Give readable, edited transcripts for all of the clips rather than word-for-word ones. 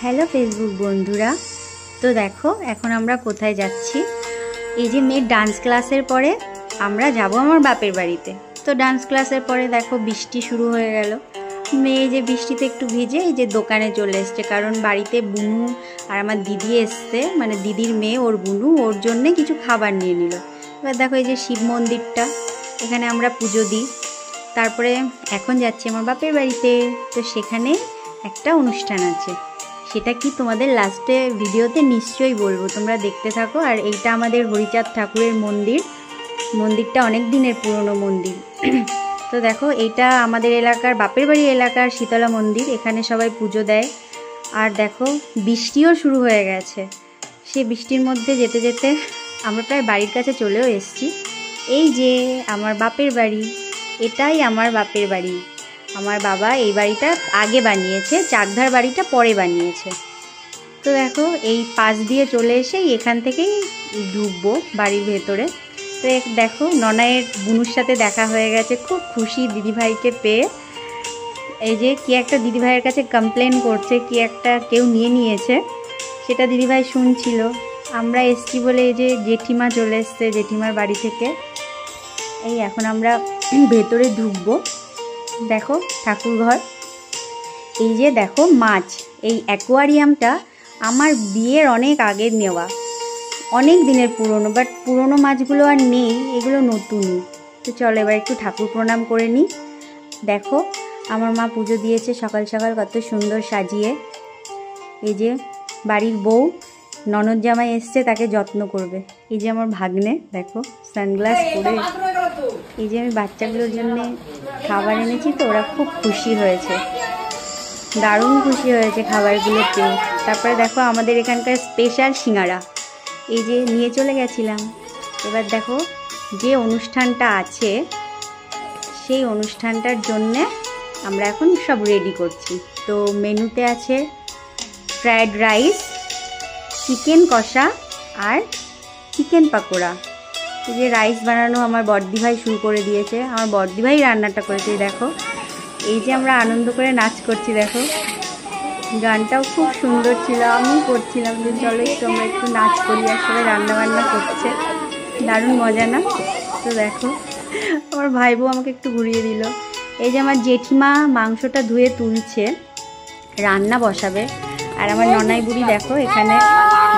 Hello Facebook বন্ধুরা, তো দেখো এখন আমরা কোথায় যাচ্ছি। এই যে মেয়ের ডান্স ক্লাসের পরে আমরা যাব আমার বাপের বাড়িতে। তো ডান্স ক্লাসের পরে দেখো বৃষ্টি শুরু হয়ে গেল। মেয়ে যে বৃষ্টিতে একটু ভিজে এই যে দোকানে চলে এসছে, কারণ বাড়িতে বুনু আর আমার দিদি এসছে, মানে দিদির মেয়ে ওর বুনু, ওর জন্যে কিছু খাবার নিয়ে নিল। এবার দেখো এই যে শিব মন্দিরটা, এখানে আমরা পুজো দিই। তারপরে এখন যাচ্ছি আমার বাপের বাড়িতে, তো সেখানে একটা অনুষ্ঠান আছে, সেটা কি তোমাদের লাস্টে ভিডিওতে নিশ্চয়ই বলবো, তোমরা দেখতে থাকো। আর এইটা আমাদের হরিচাঁদ ঠাকুরের মন্দিরটা অনেক দিনের পুরনো মন্দির। তো দেখো এইটা আমাদের এলাকার বাপের বাড়ি এলাকার শীতলা মন্দির, এখানে সবাই পুজো দেয়। আর দেখো বৃষ্টিও শুরু হয়ে গেছে, সে বৃষ্টির মধ্যে যেতে যেতে আমরা প্রায় বাড়ির কাছে চলেও এসেছি। এই যে আমার বাপের বাড়ি, এটাই আমার বাপের বাড়ি। আমার বাবা এই বাড়িটা আগে বানিয়েছে, চাকধার বাড়িটা পরে বানিয়েছে। তো দেখো এই পাশ দিয়ে চলে এসে এখান থেকেই ঢুকবো বাড়ির ভেতরে। তো দেখো ননায়ের বুনুর সাথে দেখা হয়ে গেছে, খুব খুশি দিদিভাইকে পেয়ে। এই যে কি একটা দিদিভাইয়ের কাছে কমপ্লেন করছে, কি একটা কেউ নিয়ে নিয়েছে, সেটা দিদিভাই শুনছিল। আমরা এসছি বলে এই যে জেঠিমা চলে এসছে জেঠিমার বাড়ি থেকে। এই এখন আমরা ভেতরে ঢুকবো। দেখো ঠাকুর ঘর, এই যে দেখো মাছ, এই অ্যাকোয়ারিয়ামটা আমার বিয়ের অনেক আগের নেওয়া, অনেক দিনের পুরনো, বাট পুরনো মাছগুলো আর নেই, এগুলো নতুনই। তো চলো এবার একটু ঠাকুর প্রণাম করে নিই। দেখো আমার মা পুজো দিয়েছে সকাল সকাল কত সুন্দর সাজিয়ে। এই যে বাড়ির বউ ননদ জামাই এসছে, তাকে যত্ন করবে। এই যে আমার ভাগ্নে দেখো সানগ্লাস পরে, এই যে আমি বাচ্চাগুলোর জন্য খাবার এনেছি, তো ওরা খুব খুশি হয়েছে, দারুণ খুশি হয়েছে খাবারগুলো পেয়ে। তারপরে দেখো আমাদের এখানকার স্পেশাল সিঙ্গারা এই যে নিয়ে চলে গেছিলাম। এবার দেখো যে অনুষ্ঠানটা আছে সেই অনুষ্ঠানটার জন্যে আমরা এখন সব রেডি করছি। তো মেনুতে আছে ফ্রায়েড রাইস, চিকেন কষা আর চিকেন পাকোড়া। এই যে রাইস বানানো আমার বড়দিভাই শুরু করে দিয়েছে, আমার বড়দিভাই রান্নাটা করেছে। দেখো এই যে আমরা আনন্দ করে নাচ করছি, দেখো গানটাও খুব সুন্দর ছিল, আমি করছিলাম যে চলো একটু আমরা একটু নাচ করি, আসলে রান্না বান্না করছে, দারুণ মজা না? তো দেখো আমার ভাই বউ আমাকে একটু ঘুরিয়ে দিল। এই যে আমার জেঠিমা মাংসটা ধুয়ে তুলছে, রান্না বসাবে। আর আমার ননাই বুড়ি দেখো এখানে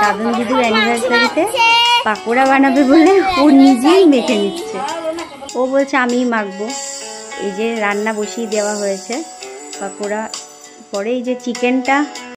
দাদন দিদির অ্যানিভার্সারিতে পাকোড়া বানাবে বলে ও নিজেই মেখে নিচ্ছে, ও বলছে আমিই মাখবো। এই যে রান্না বসিয়ে দেওয়া হয়েছে, পাকোড়া পরে এই যে চিকেনটা